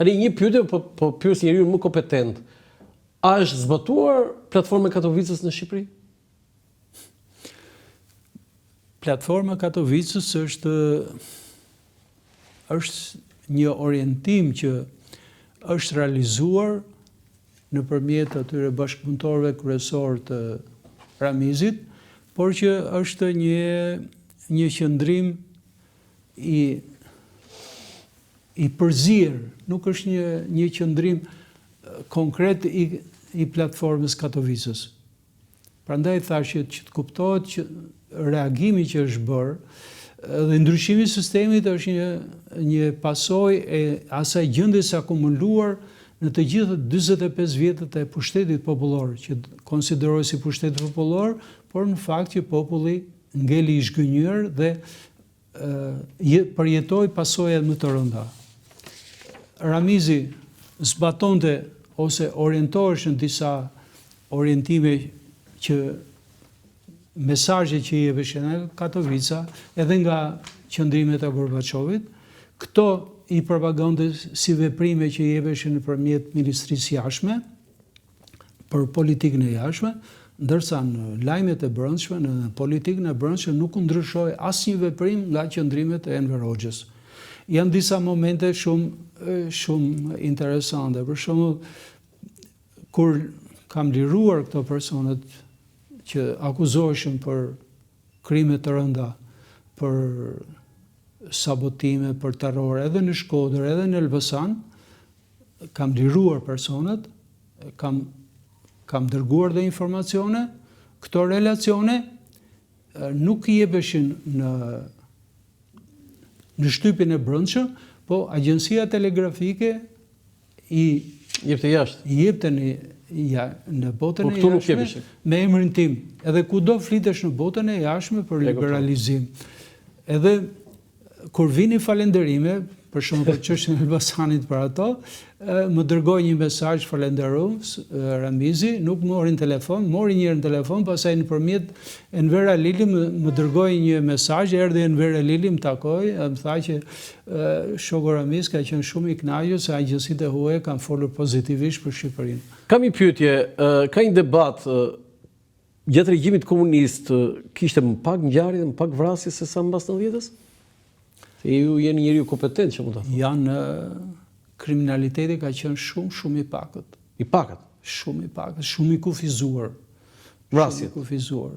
Tani një pyetje, po pyes njeriu më kompetent. A është zbatuar platforma Katowicës në Shqipëri? Platforma Katowicës është një orientim që është realizuar nëpërmjet atyre bashkëpunëtorëve kryesor të Ramizit, por që është një qëndrim i përzier, nuk është një qëndrim konkret i platformës Katowicës. Prandaj thashë që të kuptohet që reagimi që është bërë dhe ndryshimi i sistemit është një pasojë e asaj gjendjes së akumuluar në të gjithë 45 vjetët e pushtetit popullor, që konsiderohet si pushtet popullor, por në fakt që populli ngeli i zhgënjur dhe përjetoi pasojat më të rënda. Ramizi zbatonte ose orientohesh në disa orientime që mesazhe që i jepeshin nga Katovica edhe nga qëndrimet e Gorbaçovit, këto i propagandë si veprime që i jepeshin nëpërmjet Ministrisë Jashtme për politikën e jashtme, ndërsa në lajmet e brendshme, në politikën e brendshme nuk u ndryshoi asnjë veprim nga qëndrimet e Enver Hoxhës. Janë disa momente shumë interesante. Për shembull, kur kam liruar këto personat që akuzoheshin për krime të rënda, për sabotime, për terror, edhe në Shkodër, edhe në Elbasan, kam liruar personat, kam dërguar dhe informacione, këto relacione nuk i jepeshin në shtypin e brendshëm, po agjencia telegrafike i jepte në botën e jashtme me emrin tim. Edhe kudo flitesh në botën e jashtme për liberalizim. Edhe kur vini falenderime, për shembull për çështjen e Elbasanit për ato, më dërgoi një mesazh falenderues Ramizi, nuk morin telefon, mori një herë në telefon, pastaj nëpërmjet Enver Alili më dërgoi një mesazh, erdhi Enver Alili, më takoi, më tha që shoku Ramiz ka qenë shumë i kënaqur se agjencitë e huaja kanë folur pozitivisht për Shqipërinë. Kam një pyetje, ka një debat gjatë regjimit komunist, kishte më pak ngjarje, më pak vrasje se sa mbas 90-s? Se ju jeni njeriu kompetent që mund ta thonë. Kriminaliteti ka qenë shumë i pakët. I pakët? Shumë i pakët, shumë i kufizuar. Vrasjet? Shumë i kufizuar.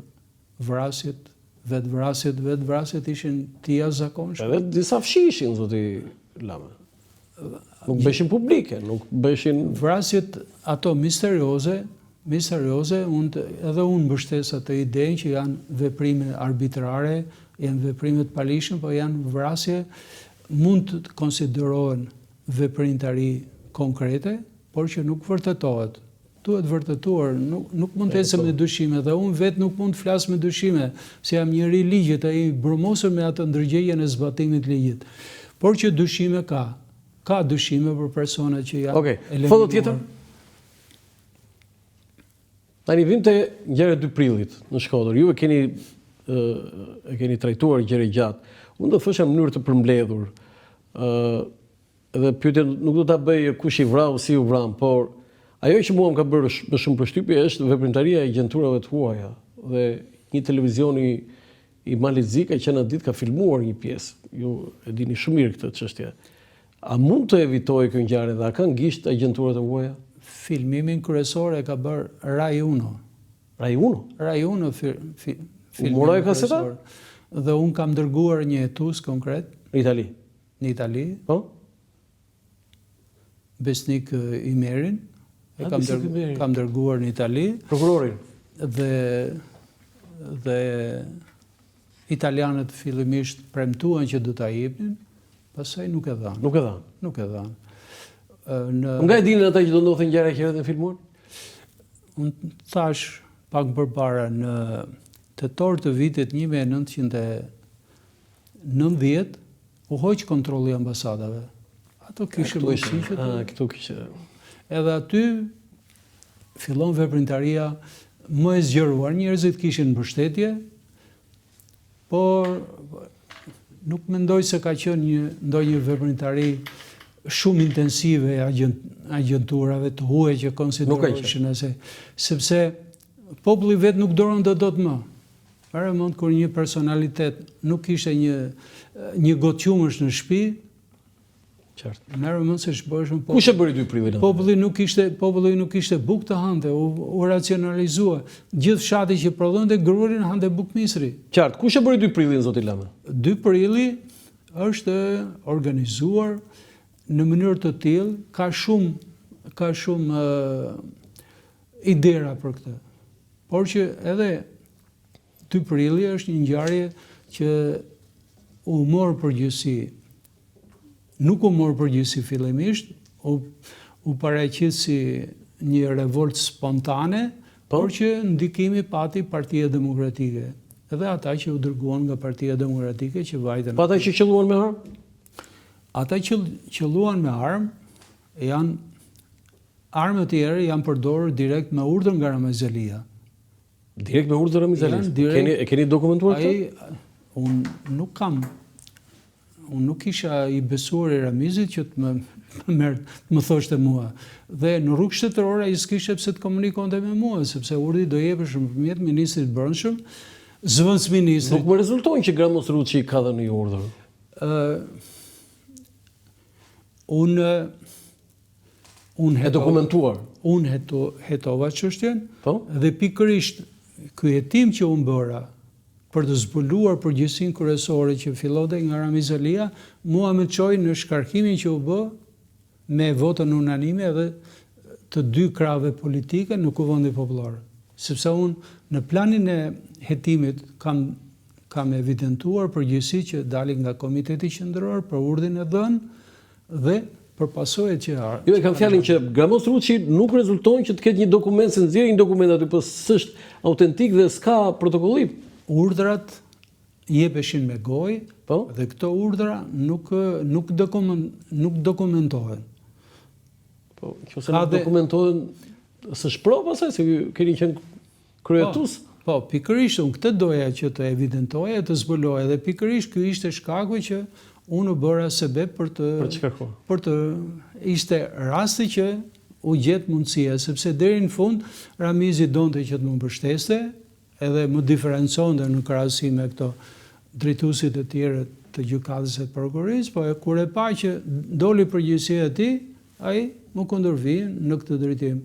Vetvrasjet ishin të jashtëzakonshme. Edhe disa fshi ishin, zoti Lame. Nuk beshin publike, nuk beshin... Vrasjet ato misterioze, edhe unë mbështes atë idenë që janë veprime arbitrare, janë veprime të palishme, po janë vrasje, mund të konsiderohen veprimtari konkrete, por që nuk vërtetohet. Duhet vërtetuar, nuk mund të ecëm me dyshime, dhe unë vetë nuk mund të flas me dyshime, se jam njëri i ligjit, ai brumosur me atë ndërgjegjën e zbatimit të ligjit. Por që dyshime ka dyshime për persona që janë eliminuar. Foto tjetër? Tani vim te ngjarja 2 prillit në Shkodër. Ju e keni trajtuar gjëre gjatë. Unë do thosha në mënyrë të përmbledhur. Edhe pyetjen nuk do ta bëj kush i vrau, si u vran, por ajo që mua më ka bërë më shumë përshtypje është veprimtaria e agjenturave të huaja. Dhe një televizion i Malizi ka qenë atë ditë ka filmuar një pjesë. Ju e dini shumë mirë këtë çështje. A mund të evitojë kjo ngjarje dhe a kanë gisht agjenturat e huaja? Filmimin kryesor e ka bërë Rai Uno. Rai Uno? Rai Uno Moroi kaseta? Dhe unë kam dërguar një hetues konkret. Në Itali? Në Itali. Po? Besnik Imerin. Kam dërguar në Itali. Prokurorin? Dhe italianët fillimisht premtuan që do ta jepnin, pastaj nuk e dhanë. Nuk e dhanë. Nga e dinin ata që do ndodhte ngjarja që vetëm filmuar? Unë thash pak përpara në tetor të vitit 1990 u hoq kontrolli i ambasadave. Ato kishin mundësi. Këtu kishte. Edhe aty fillon veprimtaria më e zgjeruar. Njerëzit kishin mbështetje, por nuk mendoj se ka qenë ndonjë veprimtari shumë intensive e agjenturave të huaj që konsideroheshin sepse populli vetë nuk doron dot më. Para mund kur një personalitet nuk ishte një gotë në shtëpi, qartë. Merë mend se shbërshëm Kush e bëri 2 prillin? Populli nuk ishte bukë të hante, u racionalizua. Gjithë fshati që prodhonte grurin hante bukë misri. Qartë. Kush e bëri 2 prillin, zoti Lama? 2 prilli është organizuar në mënyrë të tillë, ka shumë idera për këtë. Por që edhe 2 prilli është një ngjarje që u morë përgjithësi. Nuk u morë përgjithësi fillimisht, u paraqit si një revolt spontane, por që ndikimi pati Partia Demokratike. Edhe ata që u dërguan nga Partia Demokratike që vajten. Pa ata që qelluan me armë? Ata që qelluan me armë, armë të tjera janë përdorur direkt me urdhër nga Ramizalia. Direkt me urdhër Ramizalia? Keni dokumentuar këtë? Unë nuk isha i besuar i Ramizit që të më thoshte mua. Dhe në rrugë shtetërore ai s'kishte pse të komunikonte me mua, sepse urdhri do jepesh nëpërmjet ministrit të Brendshëm, zëvendësministrit. Nuk më rezultojnë që Gramos Ruçi ka dhënë një urdhër. Unë dokumentuar. Unë hetova çështjen dhe pikërisht ky hetim që unë bëra për të zbuluar përgjegjësinë kryesore që fillonte nga Ramizalia, mua më çoi në shkarkimin që u bë me votën unanime edhe të 2 krahëve politike në Kuvendin Kombëtar. Sepse unë në planin e hetimit kam evidentuar përgjegjësi që dalin nga Komiteti Qendror për urdhrin e dhënë dhe për pasojat që ardhin. Jo, e kam fjalën që Gramos Ruçi nuk rezulton që të ketë një dokument, se nxjerrë një dokument aty, po s'është autentik dhe s'ka protokollim. Urdhrat jepeshin me gojë, dhe këto urdhra nuk dokumentohen. Po, nëse nuk dokumentohen, s'është provë pastaj se keni qenë kryetues? Po, pikërisht unë këtë doja që të evidentoja, të zbuloja, dhe pikërisht ky ishte shkaku që unë u bëra sebeb për të ishte rasti që u gjet mundësia, sepse deri në fund Ramizi donte që të më mbështeste, edhe më diferenconte në krahasim me këto drejtuesit e tjerë të gjykatës së prokurorisë, po kur e pa që doli përgjegjësia e tij, ai më kundërvij në këtë drejtim.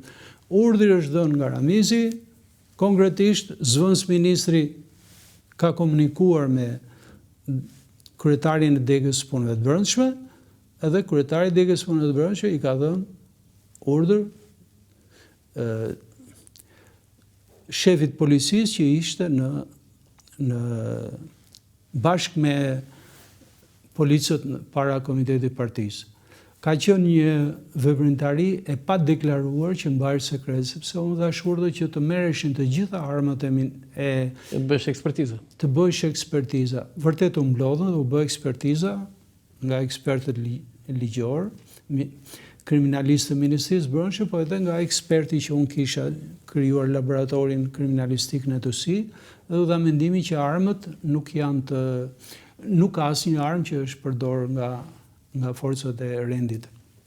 Urdhri është dhënë nga Ramizi, konkretisht zëvendësministri ka komunikuar me kryetarin e Degës së Punëve të Brendshme, edhe kryetari i Degës së Punëve të Brendshme i ka dhënë urdhër shefit policisë që ishte në bashkë me policët para Komitetit Partisë. Ka qenë një veprimtari e pa deklaruar që mbajë sekret, sepse unë dhash urdhër që të merreshin të gjitha armat e bësh ekspertiza. Të bësh ekspertiza. Vërtet u mblodhën dhe u bë ekspertiza nga ekspertët ligjor, kriminalistë të Ministrisë Brendshme, po edhe nga eksperti që unë kisha krijuar laboratorin kriminalistik në TUSI, dhe u dha mendimin që armët nuk ka asnjë armë që është përdorur nga forcat e rendit.